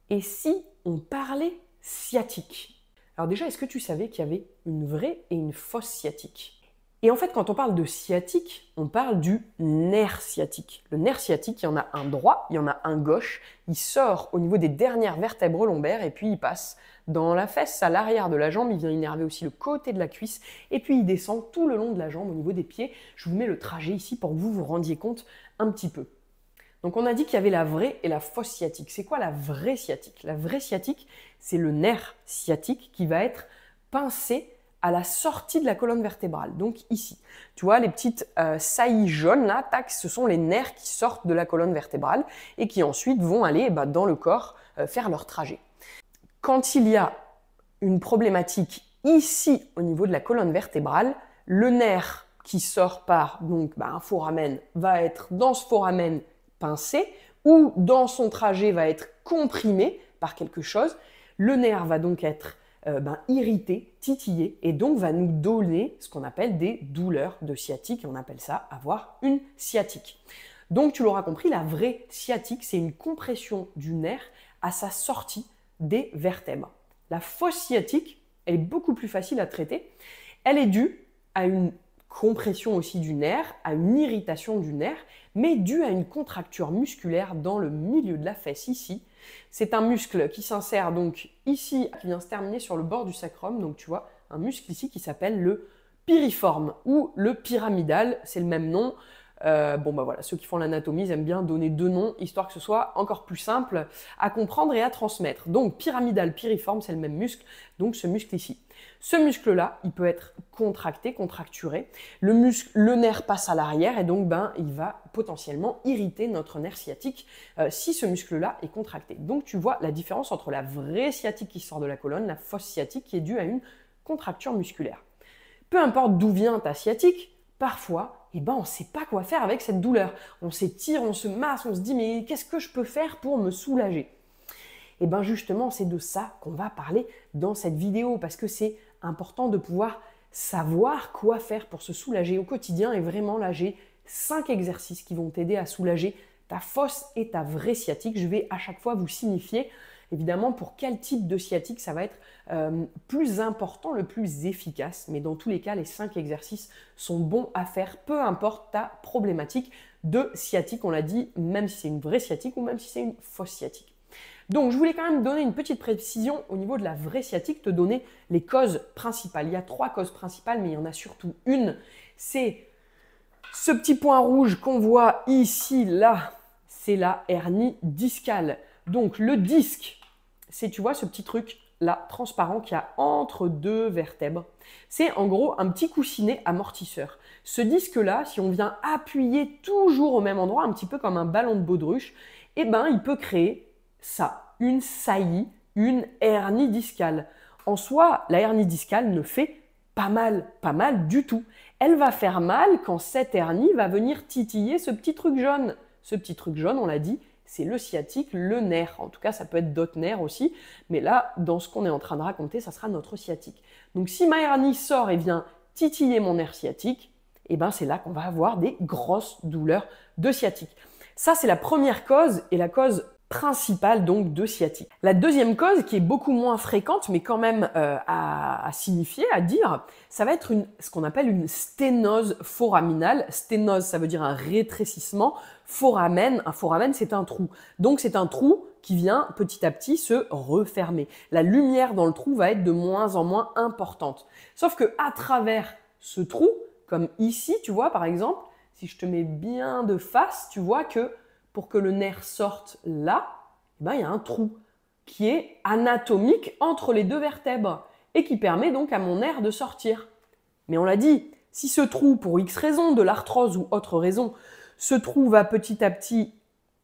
Et si on parlait sciatique? Alors déjà, est-ce que tu savais qu'il y avait une vraie et une fausse sciatique? Et en fait, quand on parle de sciatique, on parle du nerf sciatique. Le nerf sciatique, il y en a un droit, il y en a un gauche. Il sort au niveau des dernières vertèbres lombaires et puis il passe dans la fesse à l'arrière de la jambe. Il vient innerver aussi le côté de la cuisse et puis il descend tout le long de la jambe au niveau des pieds. Je vous mets le trajet ici pour que vous vous rendiez compte un petit peu. Donc on a dit qu'il y avait la vraie et la fausse sciatique. C'est quoi la vraie sciatique? La vraie sciatique, c'est le nerf sciatique qui va être pincé à la sortie de la colonne vertébrale, donc ici. Tu vois, les petites saillies jaunes là, tac, ce sont les nerfs qui sortent de la colonne vertébrale et qui ensuite vont aller dans le corps faire leur trajet. Quand il y a une problématique ici au niveau de la colonne vertébrale, le nerf qui sort par donc, un foramen va être dans ce foramen pincé ou dans son trajet va être comprimé par quelque chose. Le nerf va donc être irrité, titillé et donc va nous donner ce qu'on appelle des douleurs de sciatique et on appelle ça avoir une sciatique. Donc tu l'auras compris, la vraie sciatique, c'est une compression du nerf à sa sortie des vertèbres. La fausse sciatique, elle est beaucoup plus facile à traiter. Elle est due à une compression aussi du nerf, à une irritation du nerf, mais due à une contracture musculaire dans le milieu de la fesse ici. C'est un muscle qui s'insère donc ici, qui vient se terminer sur le bord du sacrum. Donc tu vois, un muscle ici qui s'appelle le piriforme ou le pyramidal, c'est le même nom. Voilà, ceux qui font l'anatomie, ils aiment bien donner deux noms, histoire que ce soit encore plus simple à comprendre et à transmettre. Donc pyramidal, piriforme, c'est le même muscle, donc ce muscle ici. Ce muscle-là, il peut être contracté, contracturé. Le nerf passe à l'arrière et donc il va potentiellement irriter notre nerf sciatique si ce muscle-là est contracté. Donc tu vois la différence entre la vraie sciatique qui sort de la colonne, la fausse sciatique qui est due à une contracture musculaire. Peu importe d'où vient ta sciatique, parfois, on ne sait pas quoi faire avec cette douleur. On s'étire, on se masse, on se dit mais qu'est-ce que je peux faire pour me soulager? Et justement, c'est de ça qu'on va parler dans cette vidéo parce que c'est important de pouvoir savoir quoi faire pour se soulager au quotidien. Et vraiment là, j'ai 5 exercices qui vont t'aider à soulager ta fausse et ta vraie sciatique. Je vais à chaque fois vous signifier évidemment pour quel type de sciatique ça va être plus important, le plus efficace. Mais dans tous les cas, les 5 exercices sont bons à faire, peu importe ta problématique de sciatique. On l'a dit, même si c'est une vraie sciatique ou même si c'est une fausse sciatique. Donc, je voulais quand même donner une petite précision au niveau de la vraie sciatique, te donner les causes principales. Il y a 3 causes principales, mais il y en a surtout une. C'est ce petit point rouge qu'on voit ici, là, c'est la hernie discale. Donc, le disque, c'est, tu vois, ce petit truc là, transparent qu'il y a entre 2 vertèbres. C'est en gros un petit coussinet amortisseur. Ce disque-là, si on vient appuyer toujours au même endroit, un petit peu comme un ballon de baudruche, il peut créer ça, une saillie, une hernie discale. En soi, la hernie discale ne fait pas mal du tout. Elle va faire mal quand cette hernie va venir titiller ce petit truc jaune. Ce petit truc jaune, on l'a dit, c'est le sciatique, le nerf. En tout cas, ça peut être d'autres nerfs aussi. Mais là, dans ce qu'on est en train de raconter, ça sera notre sciatique. Donc, si ma hernie sort et vient titiller mon nerf sciatique, c'est là qu'on va avoir des grosses douleurs de sciatique. Ça, c'est la première cause et la cause principale donc de sciatique. La deuxième cause, qui est beaucoup moins fréquente, mais quand même à signifier, à dire, ça va être ce qu'on appelle une sténose foraminale. Sténose, ça veut dire un rétrécissement. Foramen, un foramen, c'est un trou. Donc, c'est un trou qui vient petit à petit se refermer. La lumière dans le trou va être de moins en moins importante. Sauf que à travers ce trou, comme ici, tu vois, par exemple, si je te mets bien de face, tu vois que pour que le nerf sorte là, il y a un trou qui est anatomique entre les 2 vertèbres et qui permet donc à mon nerf de sortir. Mais on l'a dit, si ce trou, pour X raison, de l'arthrose ou autre raison, ce trou va petit à petit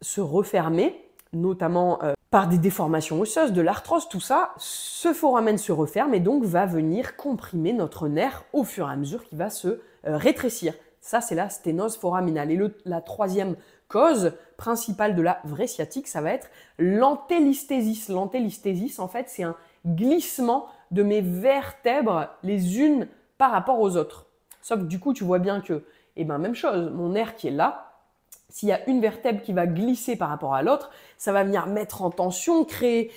se refermer, notamment par des déformations osseuses, de l'arthrose, tout ça, ce foramen se referme et donc va venir comprimer notre nerf au fur et à mesure qu'il va se rétrécir. Ça, c'est la sténose foraminale. Et la troisième cause principale de la vraie sciatique, ça va être l'antélisthésis. L'antélisthésis, en fait, c'est un glissement de mes vertèbres les unes par rapport aux autres. Sauf que du coup, tu vois bien que, même chose, mon nerf qui est là, s'il y a une vertèbre qui va glisser par rapport à l'autre, ça va venir mettre en tension, créer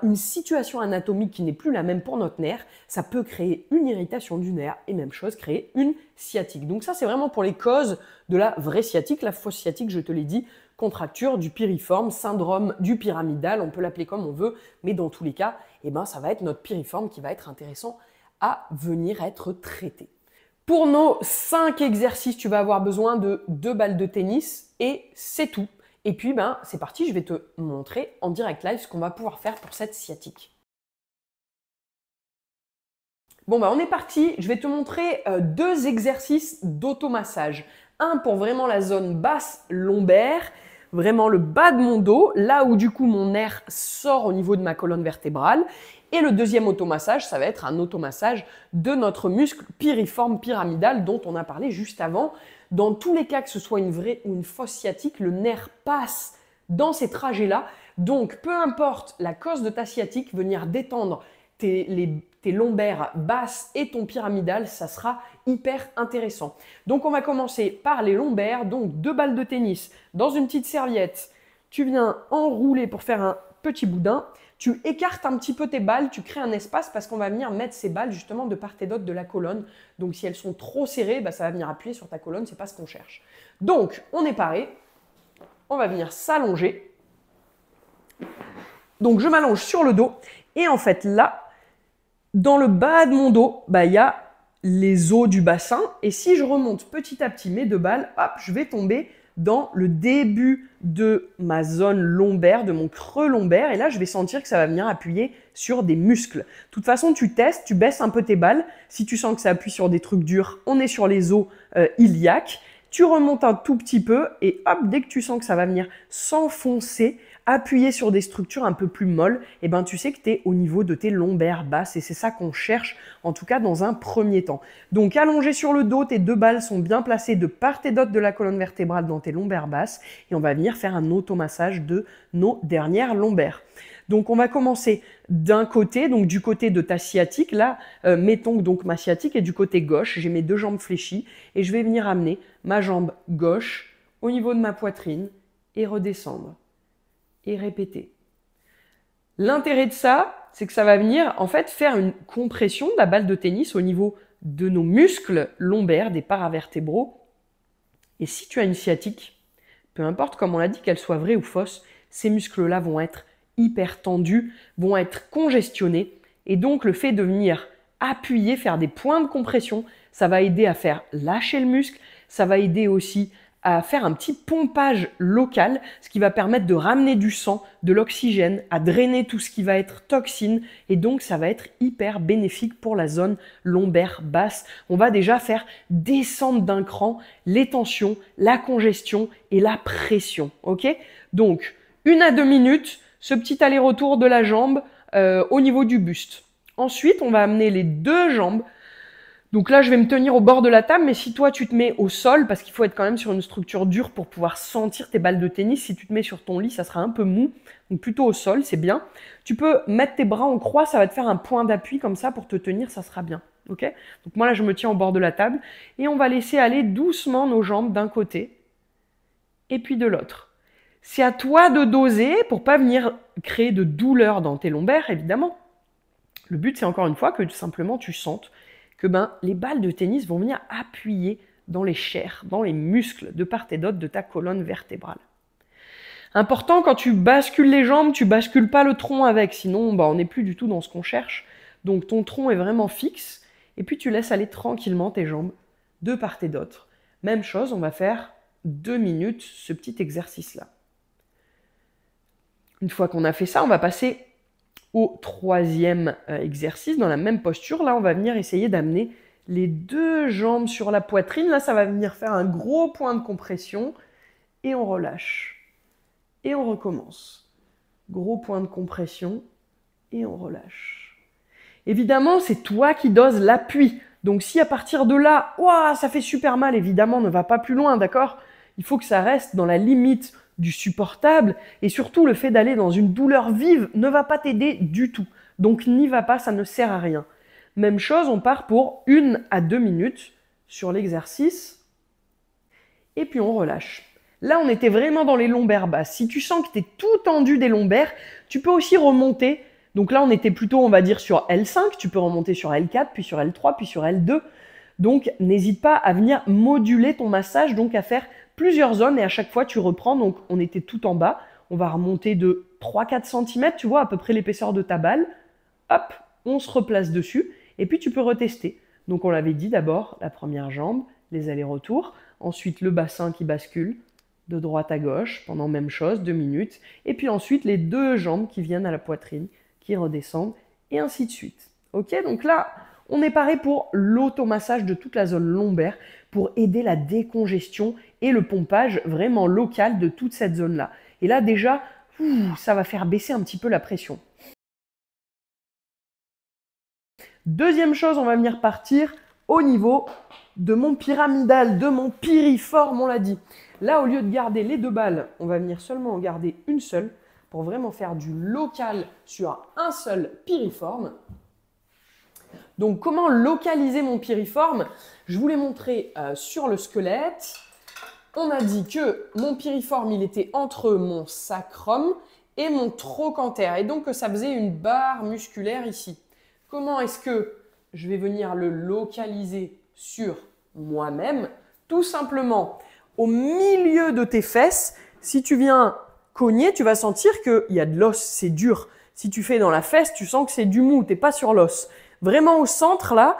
une situation anatomique qui n'est plus la même pour notre nerf. Ça peut créer une irritation du nerf et même chose, créer une sciatique. Donc ça, c'est vraiment pour les causes de la vraie sciatique. La fausse sciatique, je te l'ai dit, contracture du piriforme, syndrome du pyramidal, on peut l'appeler comme on veut, mais dans tous les cas, ça va être notre piriforme qui va être intéressant à venir être traité. Pour nos 5 exercices, tu vas avoir besoin de 2 balles de tennis et c'est tout. Et puis, c'est parti, je vais te montrer en direct live ce qu'on va pouvoir faire pour cette sciatique. Bon, on est parti. Je vais te montrer 2 exercices d'automassage. Un pour vraiment la zone basse lombaire, vraiment le bas de mon dos, là où du coup mon nerf sort au niveau de ma colonne vertébrale. Et le deuxième automassage, ça va être un automassage de notre muscle piriforme pyramidal dont on a parlé juste avant. Dans tous les cas, que ce soit une vraie ou une fausse sciatique, le nerf passe dans ces trajets-là. Donc, peu importe la cause de ta sciatique, venir détendre tes lombaires basses et ton pyramidal, ça sera hyper intéressant. Donc, on va commencer par les lombaires. Donc, 2 balles de tennis dans une petite serviette. Tu viens enrouler pour faire un petit boudin. Tu écartes un petit peu tes balles, tu crées un espace parce qu'on va venir mettre ces balles justement de part et d'autre de la colonne. Donc, si elles sont trop serrées, ça va venir appuyer sur ta colonne, ce n'est pas ce qu'on cherche. Donc, on est paré. On va venir s'allonger. Donc, je m'allonge sur le dos. Et en fait, là, dans le bas de mon dos, il y a les os du bassin. Et si je remonte petit à petit mes 2 balles, hop, je vais tomber dans le début de ma zone lombaire, de mon creux lombaire. Et là, je vais sentir que ça va venir appuyer sur des muscles. De toute façon, tu testes, tu baisses un peu tes balles. Si tu sens que ça appuie sur des trucs durs, on est sur les os iliaques. Tu remontes un tout petit peu et hop, dès que tu sens que ça va venir s'enfoncer, appuyer sur des structures un peu plus molles, tu sais que tu es au niveau de tes lombaires basses et c'est ça qu'on cherche, en tout cas dans un premier temps. Donc allongé sur le dos, tes 2 balles sont bien placées de part et d'autre de la colonne vertébrale dans tes lombaires basses et on va venir faire un automassage de nos dernières lombaires. Donc on va commencer d'un côté, donc du côté de ta sciatique, là, mettons donc ma sciatique est du côté gauche, j'ai mes 2 jambes fléchies et je vais venir amener ma jambe gauche au niveau de ma poitrine et redescendre. Et répéter. L'intérêt de ça, c'est que ça va venir en fait faire une compression de la balle de tennis au niveau de nos muscles lombaires, des paravertébraux. Et si tu as une sciatique, peu importe comme on l'a dit, qu'elle soit vraie ou fausse, ces muscles-là vont être hyper tendus, vont être congestionnés. Et donc le fait de venir appuyer, faire des points de compression, ça va aider à faire lâcher le muscle, ça va aider aussi à faire un petit pompage local, ce qui va permettre de ramener du sang, de l'oxygène, à drainer tout ce qui va être toxine et donc ça va être hyper bénéfique pour la zone lombaire basse. On va déjà faire descendre d'un cran les tensions, la congestion et la pression. Ok ? Donc 1 à 2 minutes, ce petit aller-retour de la jambe au niveau du buste. Ensuite, on va amener les 2 jambes. Donc là, je vais me tenir au bord de la table, mais si toi, tu te mets au sol, parce qu'il faut être quand même sur une structure dure pour pouvoir sentir tes balles de tennis, si tu te mets sur ton lit, ça sera un peu mou, donc plutôt au sol, c'est bien. Tu peux mettre tes bras en croix, ça va te faire un point d'appui comme ça pour te tenir, ça sera bien. Okay ? Donc moi, là, je me tiens au bord de la table et on va laisser aller doucement nos jambes d'un côté et puis de l'autre. C'est à toi de doser pour pas venir créer de douleur dans tes lombaires, évidemment. Le but, c'est encore une fois que simplement tu sentes que les balles de tennis vont venir appuyer dans les chairs, dans les muscles de part et d'autre de ta colonne vertébrale. Important, quand tu bascules les jambes, tu bascules pas le tronc avec, sinon on n'est plus du tout dans ce qu'on cherche. Donc ton tronc est vraiment fixe, et puis tu laisses aller tranquillement tes jambes de part et d'autre. Même chose, on va faire 2 minutes ce petit exercice-là. Une fois qu'on a fait ça, on va passer au 3e exercice, dans la même posture. Là, on va venir essayer d'amener les 2 jambes sur la poitrine. Là, ça va venir faire un gros point de compression et on relâche. Et on recommence. Gros point de compression et on relâche. Évidemment, c'est toi qui doses l'appui. Donc, si à partir de là, ouah, ça fait super mal, évidemment, ne va pas plus loin, d'accord ? Il faut que ça reste dans la limite du supportable et surtout le fait d'aller dans une douleur vive ne va pas t'aider du tout. Donc n'y va pas, ça ne sert à rien. Même chose, on part pour 1 à 2 minutes sur l'exercice et puis on relâche. Là, on était vraiment dans les lombaires basses. Si tu sens que tu es tout tendu des lombaires, tu peux aussi remonter. Donc là, on était plutôt, on va dire, sur L5. Tu peux remonter sur L4, puis sur L3, puis sur L2. Donc, n'hésite pas à venir moduler ton massage, donc à faire plusieurs zones. Et à chaque fois, tu reprends. Donc, on était tout en bas. On va remonter de 3-4 cm, tu vois, à peu près l'épaisseur de ta balle. Hop, on se replace dessus. Et puis, tu peux retester. Donc, on l'avait dit d'abord, la première jambe, les allers-retours. Ensuite, le bassin qui bascule de droite à gauche pendant même chose, 2 minutes. Et puis ensuite, les deux jambes qui viennent à la poitrine, qui redescendent, et ainsi de suite. Ok, donc là, on est paré pour l'automassage de toute la zone lombaire pour aider la décongestion et le pompage vraiment local de toute cette zone-là. Et là, déjà, ça va faire baisser un petit peu la pression. Deuxième chose, on va venir partir au niveau de mon pyramidal, de mon piriforme, on l'a dit. Là, au lieu de garder les deux balles, on va venir seulement en garder une seule pour vraiment faire du local sur un seul piriforme. Donc, comment localiser mon piriforme? Je vous l'ai montré sur le squelette. On a dit que mon piriforme, il était entre mon sacrum et mon trochanter. Et donc, que ça faisait une barre musculaire ici. Comment est-ce que je vais venir le localiser sur moi-même? Tout simplement, au milieu de tes fesses, si tu viens cogner, tu vas sentir qu'il y a de l'os, c'est dur. Si tu fais dans la fesse, tu sens que c'est du mou, tu n'es pas sur l'os. Vraiment au centre, là,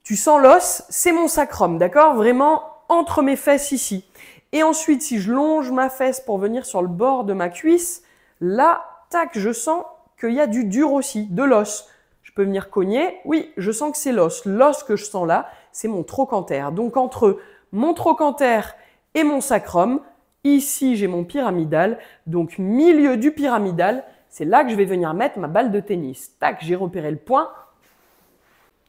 tu sens l'os, c'est mon sacrum, d'accord? Vraiment entre mes fesses ici. Et ensuite, si je longe ma fesse pour venir sur le bord de ma cuisse, là, tac, je sens qu'il y a du dur aussi, de l'os. Je peux venir cogner, oui, je sens que c'est l'os. L'os que je sens là, c'est mon trochanter. Donc entre mon trochanter et mon sacrum, ici j'ai mon pyramidal, donc milieu du pyramidal, c'est là que je vais venir mettre ma balle de tennis. Tac, j'ai repéré le point.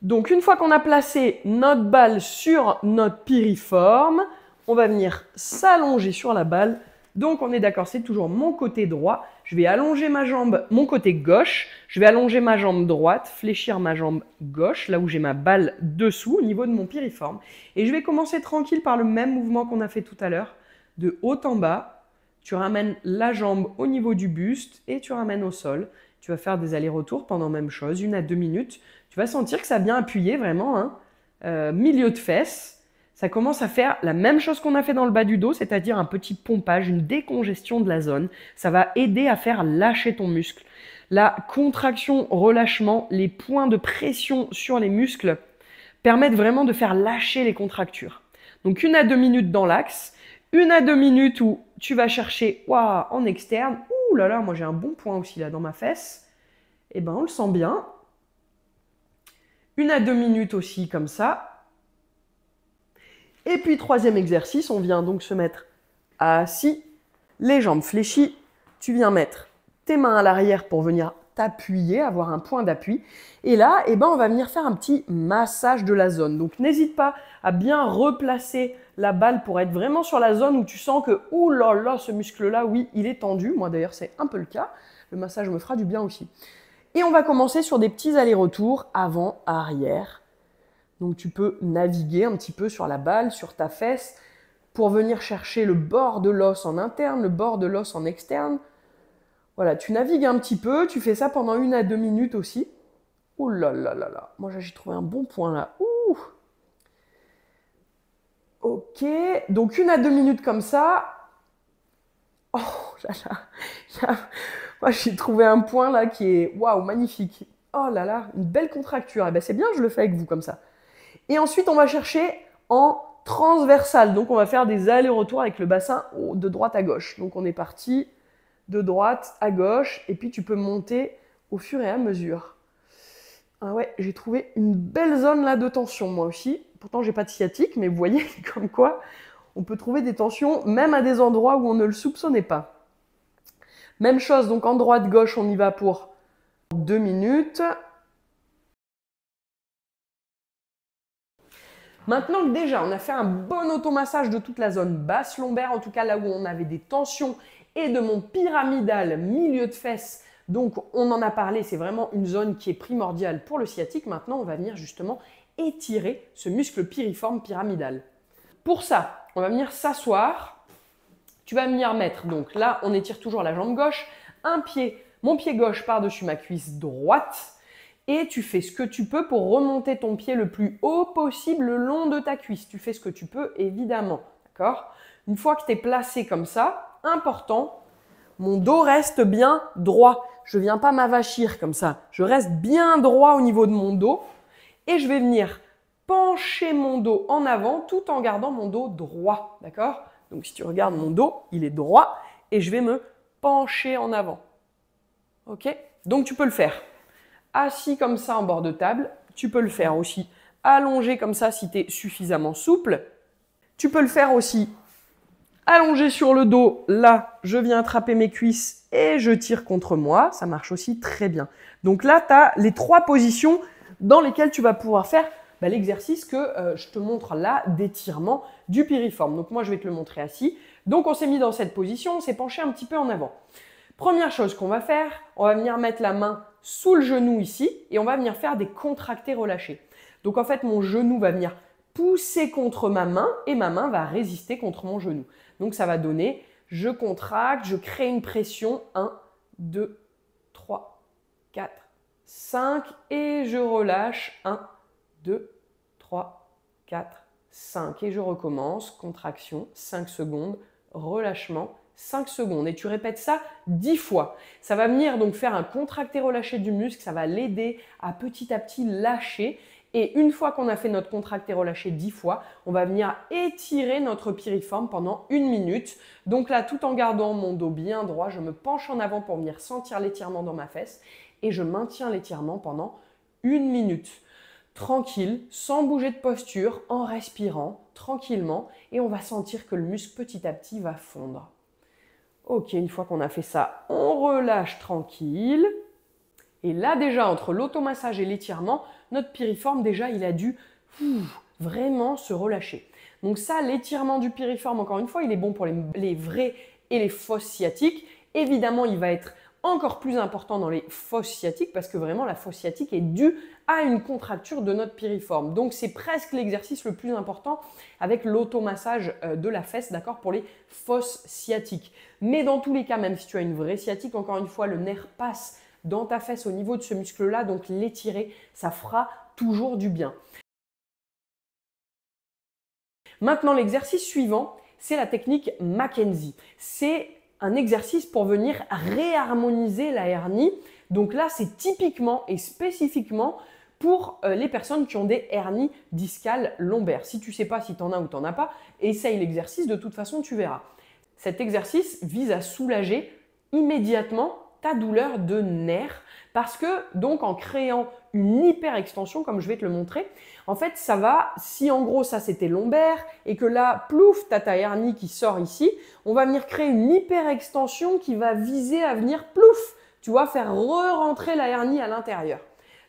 Donc une fois qu'on a placé notre balle sur notre piriforme, on va venir s'allonger sur la balle. Donc on est d'accord, c'est toujours mon côté droit. Je vais allonger ma jambe, mon côté gauche. Je vais allonger ma jambe droite, fléchir ma jambe gauche, là où j'ai ma balle dessous, au niveau de mon piriforme. Et je vais commencer tranquille par le même mouvement qu'on a fait tout à l'heure. De haut en bas, tu ramènes la jambe au niveau du buste et tu ramènes au sol. Tu vas faire des allers-retours pendant même chose, 1 à 2 minutes. Tu vas sentir que ça a bien appuyé vraiment, hein. Milieu de fesses. Ça commence à faire la même chose qu'on a fait dans le bas du dos, c'est-à-dire un petit pompage, une décongestion de la zone. Ça va aider à faire lâcher ton muscle. La contraction, relâchement, les points de pression sur les muscles permettent vraiment de faire lâcher les contractures. Donc 1 à 2 minutes dans l'axe, 1 à 2 minutes où tu vas chercher en externe. Ouh là là, moi j'ai un bon point aussi là dans ma fesse. Et ben on le sent bien. 1 à 2 minutes aussi comme ça. Et puis, troisième exercice, on vient donc se mettre assis, les jambes fléchies. Tu viens mettre tes mains à l'arrière pour venir t'appuyer, avoir un point d'appui. Et là, on va venir faire un petit massage de la zone. Donc, n'hésite pas à bien replacer la balle pour être vraiment sur la zone où tu sens que, ouh là là, ce muscle-là, oui, il est tendu. Moi, d'ailleurs, c'est un peu le cas. Le massage me fera du bien aussi. Et on va commencer sur des petits allers-retours avant-arrière. Donc tu peux naviguer un petit peu sur la balle, sur ta fesse, pour venir chercher le bord de l'os en interne, le bord de l'os en externe. Voilà, tu navigues un petit peu, tu fais ça pendant 1 à 2 minutes aussi. Ouh là là là là, moi j'ai trouvé un bon point là. Ouh. Ok, donc 1 à 2 minutes comme ça. Oh là là, moi j'ai trouvé un point là qui est waouh, magnifique. Oh là là, une belle contracture. Eh ben c'est bien, je le fais avec vous comme ça. Et ensuite, on va chercher en transversal. Donc, on va faire des allers-retours avec le bassin de droite à gauche. Donc, on est parti de droite à gauche. Et puis, tu peux monter au fur et à mesure. Ah ouais, j'ai trouvé une belle zone là de tension, moi aussi. Pourtant, j'ai pas de sciatique, mais vous voyez comme quoi on peut trouver des tensions même à des endroits où on ne le soupçonnait pas. Même chose, donc en droite-gauche, on y va pour 2 minutes. Maintenant que déjà on a fait un bon automassage de toute la zone basse lombaire, en tout cas là où on avait des tensions, et de mon pyramidal milieu de fesses, donc on en a parlé, c'est vraiment une zone qui est primordiale pour le sciatique. Maintenant on va venir justement étirer ce muscle piriforme pyramidal. Pour ça, on va venir s'asseoir Tu vas venir mettre, donc là, on étire toujours la jambe gauche, mon pied gauche par-dessus ma cuisse droite, et tu fais ce que tu peux pour remonter ton pied le plus haut possible le long de ta cuisse. Tu fais ce que tu peux, évidemment, d'accord? Une fois que tu es placé comme ça, important, mon dos reste bien droit. Je ne viens pas m'avachir comme ça. Je reste bien droit au niveau de mon dos et je vais venir pencher mon dos en avant tout en gardant mon dos droit, d'accord? Donc si tu regardes mon dos, il est droit et je vais me pencher en avant. Ok? Donc tu peux le faire assis comme ça en bord de table. Tu peux le faire aussi allongé comme ça si tu es suffisamment souple. Tu peux le faire aussi allongé sur le dos. Là, je viens attraper mes cuisses et je tire contre moi. Ça marche aussi très bien. Donc là, tu as les 3 positions dans lesquelles tu vas pouvoir faire l'exercice que je te montre là d'étirement du piriforme. Donc moi, je vais te le montrer assis. Donc on s'est mis dans cette position, on s'est penché un petit peu en avant. Première chose qu'on va faire, on va venir mettre la main sous le genou ici et on va venir faire des contractés relâchés. Donc en fait, mon genou va venir pousser contre ma main et ma main va résister contre mon genou. Donc ça va donner, je contracte, je crée une pression, 1, 2, 3, 4, 5 et je relâche, 1, 2, 3, 4, 5 et je recommence, contraction, 5 secondes, relâchement, 5 secondes et tu répètes ça 10 fois. Ça va venir donc faire un contracté-relâché du muscle, ça va l'aider à petit lâcher et une fois qu'on a fait notre contracté-relâché 10 fois, on va venir étirer notre piriforme pendant 1 minute. Donc là, tout en gardant mon dos bien droit, je me penche en avant pour venir sentir l'étirement dans ma fesse et je maintiens l'étirement pendant 1 minute. Tranquille, sans bouger de posture, en respirant tranquillement et on va sentir que le muscle petit à petit va fondre. Ok, une fois qu'on a fait ça, on relâche tranquille. Et là déjà, entre l'automassage et l'étirement, notre piriforme déjà, il a dû vraiment se relâcher. Donc ça, l'étirement du piriforme, encore une fois, il est bon pour les vrais et les fausses sciatiques. Évidemment, il va être encore plus important dans les fosses sciatiques parce que vraiment la fosse sciatique est due à une contracture de notre piriforme. Donc c'est presque l'exercice le plus important avec l'automassage de la fesse, d'accord, pour les fosses sciatiques. Mais dans tous les cas, même si tu as une vraie sciatique, encore une fois, le nerf passe dans ta fesse au niveau de ce muscle-là, donc l'étirer, ça fera toujours du bien. Maintenant, l'exercice suivant, c'est la technique Mackenzie. C'est un exercice pour venir réharmoniser la hernie. Donc là, c'est typiquement et spécifiquement pour les personnes qui ont des hernies discales lombaires. Si tu ne sais pas si tu en as ou tu n'en as pas, essaye l'exercice, de toute façon, tu verras. Cet exercice vise à soulager immédiatement ta douleur de nerf parce que donc en créant une hyperextension, comme je vais te le montrer, en fait ça va, si en gros ça c'était lombaire et que là, plouf, tu as ta hernie qui sort ici, on va venir créer une hyperextension qui va viser à venir, plouf, tu vois, faire re-rentrer la hernie à l'intérieur.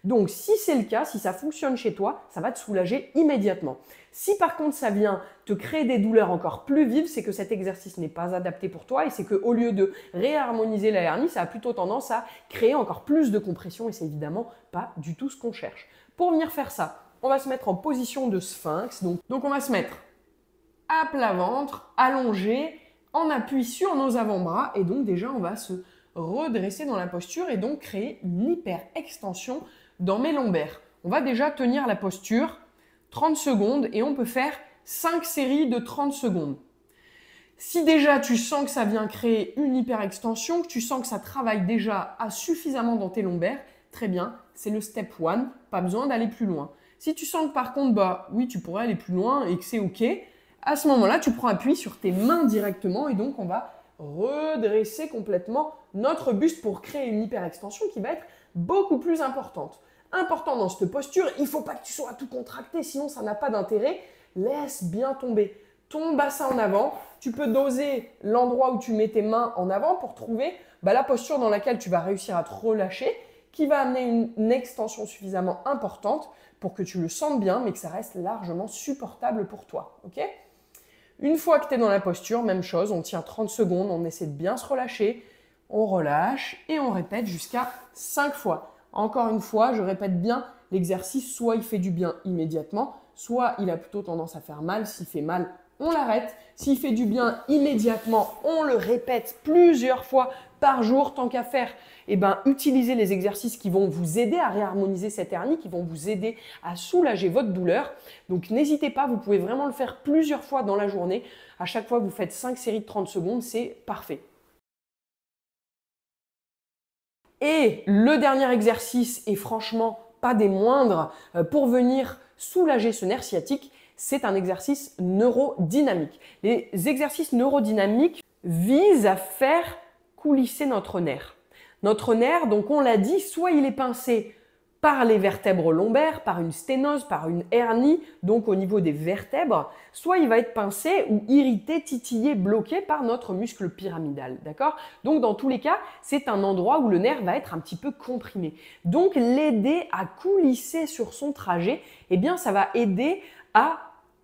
Donc si c'est le cas, si ça fonctionne chez toi, ça va te soulager immédiatement. Si par contre ça vient te créer des douleurs encore plus vives, c'est que cet exercice n'est pas adapté pour toi et c'est qu'au lieu de réharmoniser la hernie, ça a plutôt tendance à créer encore plus de compression et c'est évidemment pas du tout ce qu'on cherche. Pour venir faire ça, on va se mettre en position de sphinx. Donc on va se mettre à plat ventre, allongé, en appui sur nos avant-bras et donc déjà on va se redresser dans la posture et donc créer une hyper-extension dans mes lombaires. On va déjà tenir la posture 30 secondes et on peut faire 5 séries de 30 secondes. Si déjà tu sens que ça vient créer une hyperextension, que tu sens que ça travaille déjà suffisamment dans tes lombaires, très bien, c'est le step 1, pas besoin d'aller plus loin. Si tu sens que par contre, oui, tu pourrais aller plus loin et que c'est ok, à ce moment-là, tu prends appui sur tes mains directement et donc on va redresser complètement notre buste pour créer une hyperextension qui va être beaucoup plus importante. Important dans cette posture, il ne faut pas que tu sois tout contracté, sinon ça n'a pas d'intérêt. Laisse bien tomber ton bassin en avant. Tu peux doser l'endroit où tu mets tes mains en avant pour trouver la posture dans laquelle tu vas réussir à te relâcher, qui va amener une extension suffisamment importante pour que tu le sentes bien, mais que ça reste largement supportable pour toi. Okay ? Une fois que tu es dans la posture, même chose, on tient 30 secondes, on essaie de bien se relâcher, on relâche et on répète jusqu'à 5 fois. Encore une fois, je répète bien, l'exercice, soit il fait du bien immédiatement, soit il a plutôt tendance à faire mal. S'il fait mal, on l'arrête. S'il fait du bien immédiatement, on le répète plusieurs fois par jour. Tant qu'à faire, utilisez les exercices qui vont vous aider à réharmoniser cette hernie, qui vont vous aider à soulager votre douleur. Donc n'hésitez pas, vous pouvez vraiment le faire plusieurs fois dans la journée. À chaque fois, vous faites 5 séries de 30 secondes, c'est parfait. Et le dernier exercice, et franchement pas des moindres, pour venir soulager ce nerf sciatique, c'est un exercice neurodynamique. Les exercices neurodynamiques visent à faire coulisser notre nerf. Notre nerf, donc on l'a dit, soit il est pincé par les vertèbres lombaires, par une sténose, par une hernie, donc au niveau des vertèbres, soit il va être pincé ou irrité, titillé, bloqué par notre muscle pyramidal, d'accord? Donc dans tous les cas, c'est un endroit où le nerf va être un petit peu comprimé. Donc l'aider à coulisser sur son trajet, ça va aider à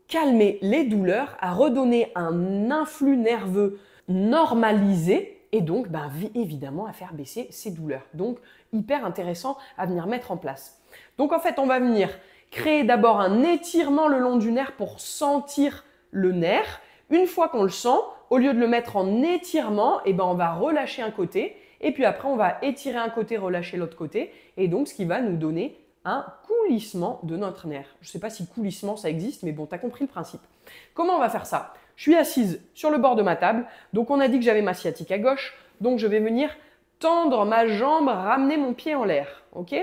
calmer les douleurs, à redonner un influx nerveux normalisé, et donc, évidemment, à faire baisser ces douleurs. Donc, hyper intéressant à venir mettre en place. Donc, en fait, on va venir créer d'abord un étirement le long du nerf pour sentir le nerf. Une fois qu'on le sent, au lieu de le mettre en étirement, on va relâcher un côté. Et puis après, on va étirer un côté, relâcher l'autre côté. Et donc, ce qui va nous donner un coulissement de notre nerf. Je ne sais pas si coulissement, ça existe, mais bon, tu as compris le principe. Comment on va faire ça? Je suis assise sur le bord de ma table, donc on a dit que j'avais ma sciatique à gauche, donc je vais venir tendre ma jambe, ramener mon pied en l'air, ok?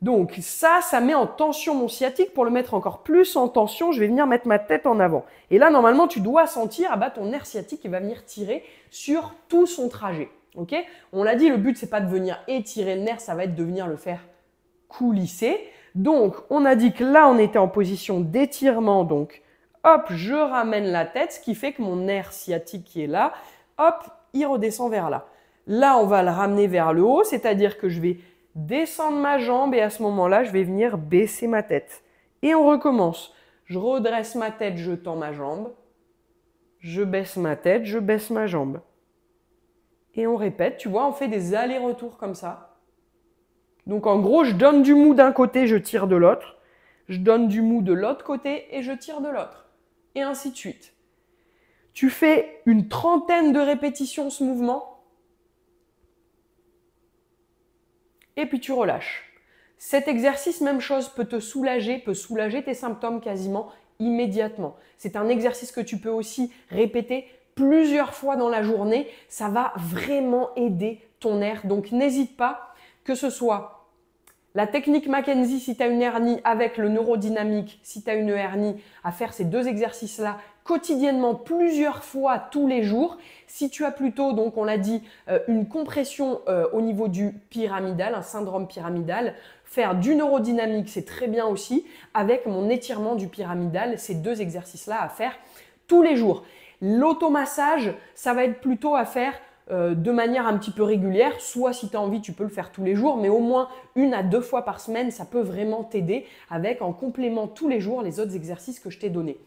Donc ça met en tension mon sciatique. Pour le mettre encore plus en tension, je vais venir mettre ma tête en avant. Et là, normalement, tu dois sentir ton nerf sciatique qui va venir tirer sur tout son trajet, ok? On l'a dit, le but, c'est pas de venir étirer le nerf, ça va être de venir le faire coulisser. Donc, on a dit que là, on était en position d'étirement, donc hop, je ramène la tête, ce qui fait que mon nerf sciatique qui est là, hop, il redescend vers là. Là, on va le ramener vers le haut, c'est-à-dire que je vais descendre ma jambe et à ce moment-là, je vais venir baisser ma tête. Et on recommence. Je redresse ma tête, je tends ma jambe. Je baisse ma tête, je baisse ma jambe. Et on répète, tu vois, on fait des allers-retours comme ça. Donc en gros, je donne du mou d'un côté, je tire de l'autre. Je donne du mou de l'autre côté et je tire de l'autre. Et ainsi de suite. Tu fais une trentaine de répétitions ce mouvement. Et puis tu relâches. Cet exercice, même chose, peut soulager tes symptômes quasiment immédiatement. C'est un exercice que tu peux aussi répéter plusieurs fois dans la journée. Ça va vraiment aider ton nerf. Donc n'hésite pas, que ce soit la technique Mackenzie si tu as une hernie avec le neurodynamique, si tu as une hernie, à faire ces deux exercices-là quotidiennement plusieurs fois tous les jours. Si tu as plutôt, donc on l'a dit, une compression au niveau du pyramidal, un syndrome pyramidal, faire du neurodynamique, c'est très bien aussi, avec mon étirement du pyramidal, ces deux exercices-là à faire tous les jours. L'automassage, ça va être plutôt à faire de manière un petit peu régulière, soit si tu as envie, tu peux le faire tous les jours, mais au moins 1 à 2 fois par semaine, ça peut vraiment t'aider avec en complément tous les jours les autres exercices que je t'ai donnés.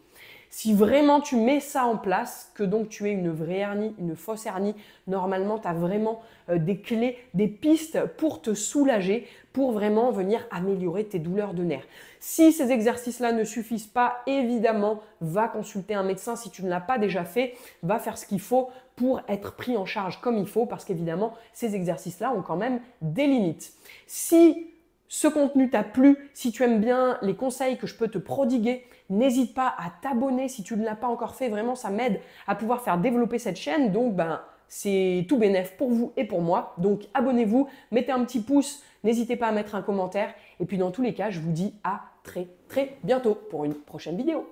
Si vraiment tu mets ça en place, que donc tu aies une vraie hernie, une fausse hernie, normalement tu as vraiment des clés, des pistes pour te soulager, pour vraiment venir améliorer tes douleurs de nerfs. Si ces exercices-là ne suffisent pas, évidemment, va consulter un médecin. Si tu ne l'as pas déjà fait, va faire ce qu'il faut pour être pris en charge comme il faut, parce qu'évidemment, ces exercices-là ont quand même des limites. Si ce contenu t'a plu, si tu aimes bien les conseils que je peux te prodiguer, n'hésite pas à t'abonner si tu ne l'as pas encore fait. Vraiment, ça m'aide à pouvoir faire développer cette chaîne. Donc, c'est tout bénef pour vous et pour moi. Donc, abonnez-vous, mettez un petit pouce, n'hésitez pas à mettre un commentaire. Et puis, dans tous les cas, je vous dis à très, très bientôt pour une prochaine vidéo.